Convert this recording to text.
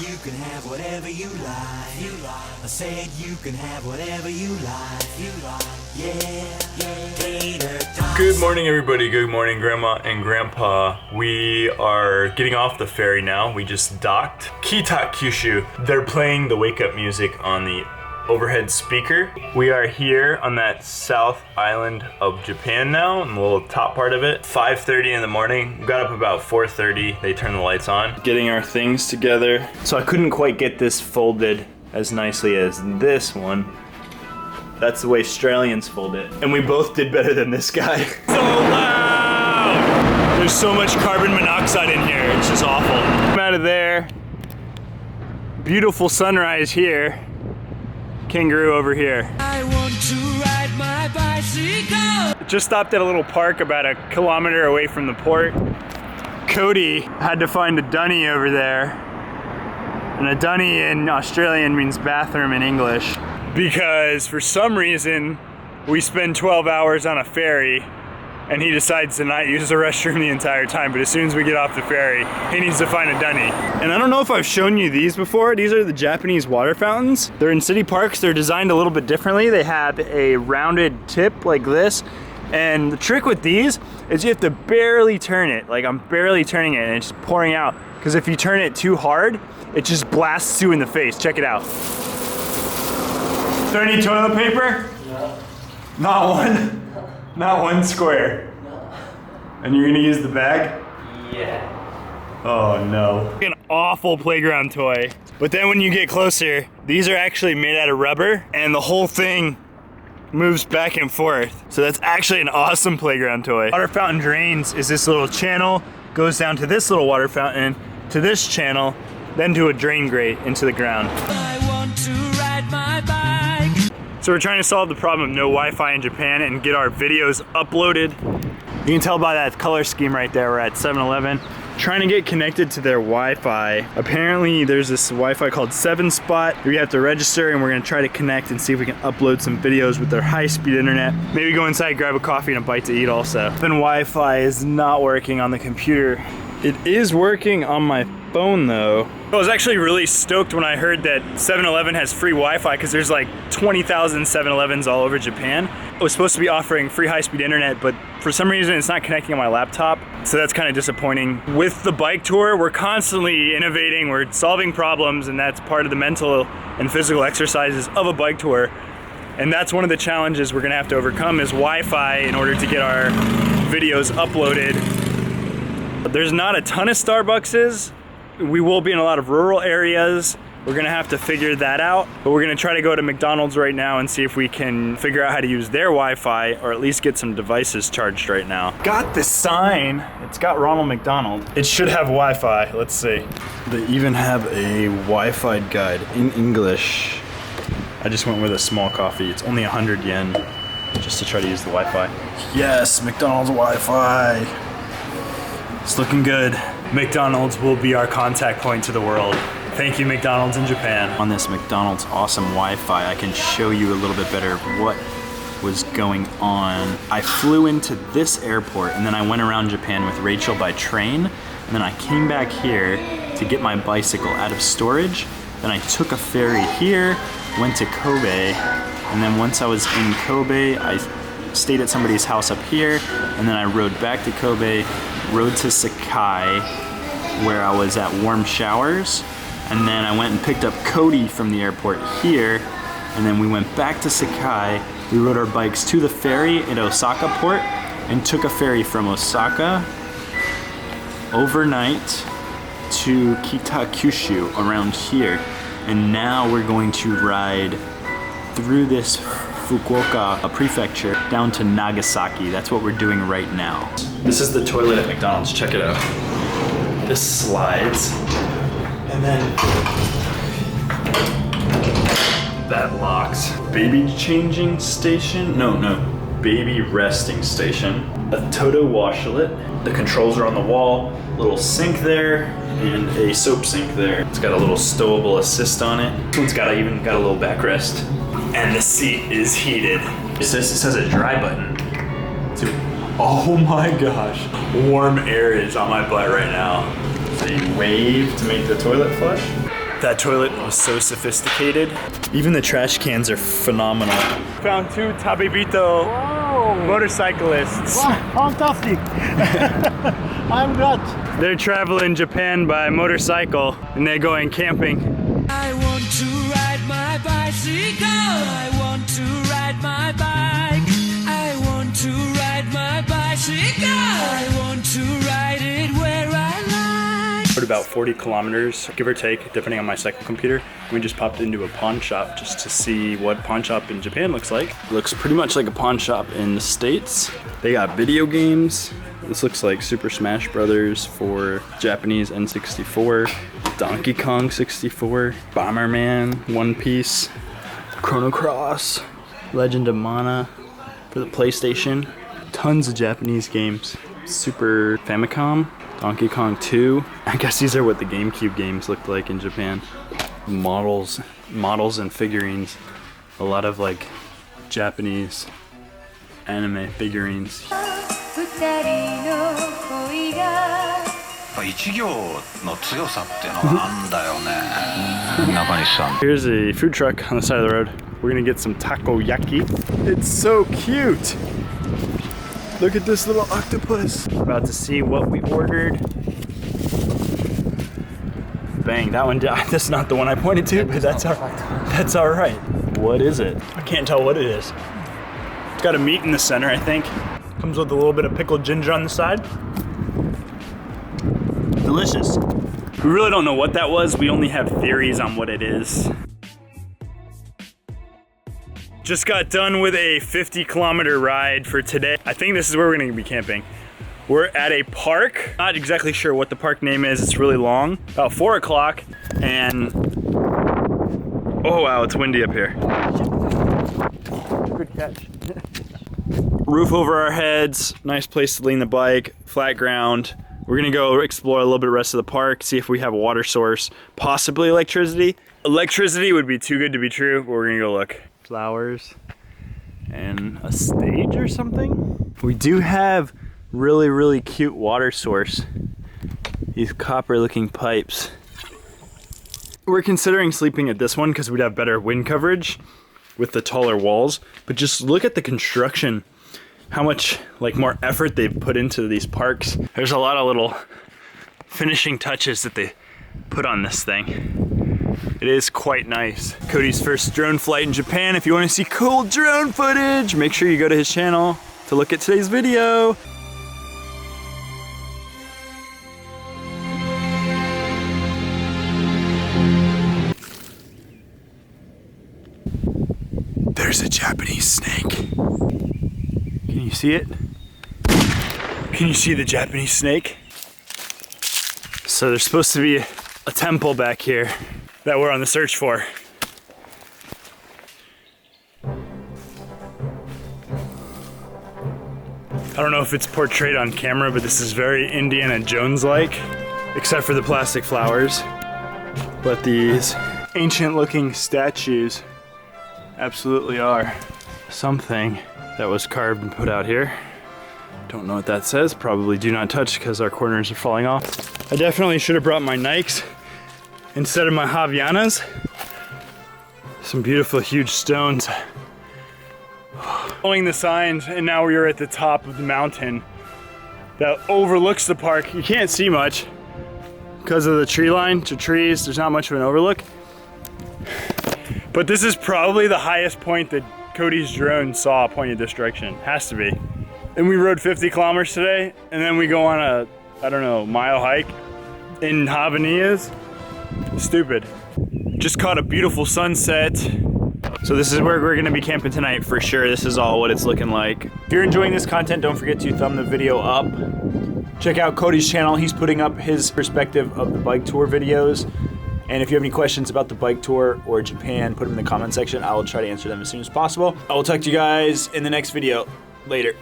you can have whatever you like. I said you can have whatever you like. Yeah. Tater tots. Good morning, everybody. Good morning, Grandma and Grandpa. We are getting off the ferry now. We just docked. Kita Kyushu. They're playing the wake-up music on the overhead speaker. We are here on that south island of Japan now, in the little top part of it. 5:30 in the morning. We got up about 4:30. They turned the lights on. Getting our things together. So I couldn't quite get this folded as nicely as this one. That's the way Australians fold it. And we both did better than this guy. So loud! There's so much carbon monoxide in here. It's just awful. I'm out of there. Beautiful sunrise here. Kangaroo over here. I want to ride my bicycle. Just stopped at a little park about a kilometer away from the port. Cody had to find a dunny over there. And a dunny in Australian means bathroom in English. Because for some reason, we spend 12 hours on a ferry and he decides to not use the restroom the entire time, but as soon as we get off the ferry, he needs to find a dunny. And I don't know if I've shown you these before. These are the Japanese water fountains. They're in city parks. They're designed a little bit differently. They have a rounded tip like this. And the trick with these is you have to barely turn it. Like I'm barely turning it and it's just pouring out. Because if you turn it too hard, it just blasts you in the face. Check it out. Is there any toilet paper? No. Not one? Not one square? No. And you're gonna use the bag? Yeah. Oh no. An awful playground toy. But then when you get closer, these are actually made out of rubber and the whole thing moves back and forth. So that's actually an awesome playground toy. Water fountain drains is this little channel, goes down to this little water fountain, to this channel, then to a drain grate into the ground. I want to ride my bike. So we're trying to solve the problem of no Wi-Fi in Japan and get our videos uploaded. You can tell by that color scheme right there, we're at 7-Eleven. Trying to get connected to their Wi-Fi. Apparently there's this Wi-Fi called 7Spot. We have to register and we're gonna try to connect and see if we can upload some videos with their high-speed internet. Maybe go inside, grab a coffee and a bite to eat also. Then Wi-Fi is not working on the computer. It is working on my phone though. I was actually really stoked when I heard that 7-Eleven has free Wi-Fi because there's like 20,000 7-Elevens all over Japan. It was supposed to be offering free high-speed internet, but for some reason it's not connecting on my laptop, so that's kind of disappointing. With the bike tour, we're constantly innovating, we're solving problems, and that's part of the mental and physical exercises of a bike tour. And that's one of the challenges we're gonna have to overcome is Wi-Fi in order to get our videos uploaded. There's not a ton of Starbuckses. We will be in a lot of rural areas. We're gonna have to figure that out, but we're gonna try to go to McDonald's right now and see if we can figure out how to use their Wi-Fi or at least get some devices charged right now. Got the sign. It's got Ronald McDonald. It should have Wi-Fi. Let's see. They even have a Wi-Fi guide in English. I just went with a small coffee. It's only 100 yen just to try to use the Wi-Fi. Yes, McDonald's Wi-Fi. It's looking good. McDonald's will be our contact point to the world. Thank you, McDonald's in Japan. On this McDonald's awesome Wi-Fi, I can show you a little bit better what was going on. I flew into this airport and then I went around Japan with Rachel by train. And then I came back here to get my bicycle out of storage. Then I took a ferry here, went to Kobe. And then once I was in Kobe, I stayed at somebody's house up here. And then I rode back to Kobe, rode to Sakai, where I was at warm showers, and then I went and picked up Cody from the airport here, and then we went back to Sakai. We rode our bikes to the ferry at Osaka port and took a ferry from Osaka overnight to Kita Kyushu around here. And now we're going to ride through this Fukuoka prefecture down to Nagasaki. That's what we're doing right now. This is the toilet at McDonald's, check it out. This slides, and then that locks. Baby changing station? No, baby resting station. A Toto washlet. The controls are on the wall. Little sink there, and a soap sink there. It's got a little stowable assist on it. This one's even got a little backrest. And the seat is heated. It says a dry button. Oh my gosh. Warm air is on my butt right now. So you wave to make the toilet flush. That toilet was so sophisticated. Even the trash cans are phenomenal. Found 2 Tabibito motorcyclists. Wow, fantastic. I'm glad. They're traveling Japan by motorcycle and they're going camping. I want to ride my bicycle. I want to ride my bike. I want to ride my bicycle. I want to ride it where I like. Rode about 40 kilometers, give or take, depending on my cycle computer. We just popped into a pawn shop just to see what pawn shop in Japan looks like. Looks pretty much like a pawn shop in the States. They got video games. This looks like Super Smash Brothers for Japanese N64, Donkey Kong 64, Bomberman, One Piece, Chrono Cross, Legend of Mana for the PlayStation. Tons of Japanese games. Super Famicom, Donkey Kong 2. I guess these are what the GameCube games looked like in Japan. Models and figurines. A lot of like Japanese anime figurines. 一行の強さっていうのがあんだよね中西さん Here's a food truck on the side of the road. We're gonna get some takoyaki. It's so cute. Look at this little octopus. About to see what we ordered. Bang, that one died. That's not the one I pointed to, but that's all right. What is it? I can't tell what it is. It's got a meat in the center, I think. Comes with a little bit of pickled ginger on the side. Delicious. We really don't know what that was. We only have theories on what it is. Just got done with a 50-kilometer ride for today. I think this is where we're gonna be camping. We're at a park. Not exactly sure what the park name is. It's really long. About 4 o'clock, and oh wow, it's windy up here. Good catch. Roof over our heads, nice place to lean the bike, flat ground. We're gonna go explore a little bit of the rest of the park, see if we have a water source, possibly electricity. Electricity would be too good to be true, but we're gonna go look. Flowers and a stage or something. We do have really cute water source. These copper looking pipes. We're considering sleeping at this one because we'd have better wind coverage with the taller walls, but just look at the construction. How much like more effort they've put into these parks. There's a lot of little finishing touches that they put on this thing. It is quite nice. Cody's first drone flight in Japan. If you want to see cool drone footage, make sure you go to his channel to look at today's video. There's a Japanese snake. Can you see it? Can you see the Japanese snake? So there's supposed to be a temple back here that we're on the search for. I don't know if it's portrayed on camera, but this is very Indiana Jones-like, except for the plastic flowers. But these ancient looking statues absolutely are something that was carved and put out here. Don't know what that says. Probably do not touch because our corners are falling off. I definitely should have brought my Nikes instead of my Havaianas. Some beautiful huge stones. Following the signs, and now we are at the top of the mountain that overlooks the park. You can't see much because of the tree line to trees. There's not much of an overlook. But this is probably the highest point that Cody's drone saw pointed this direction. Has to be. And we rode 50 kilometers today, and then we go on a, I don't know, mile hike in Havaianas. Stupid. Just caught a beautiful sunset. So this is where we're gonna be camping tonight for sure. This is all what it's looking like. If you're enjoying this content, don't forget to thumb the video up. Check out Cody's channel. He's putting up his perspective of the bike tour videos. And if you have any questions about the bike tour or Japan, put them in the comment section. I will try to answer them as soon as possible. I will talk to you guys in the next video. Later.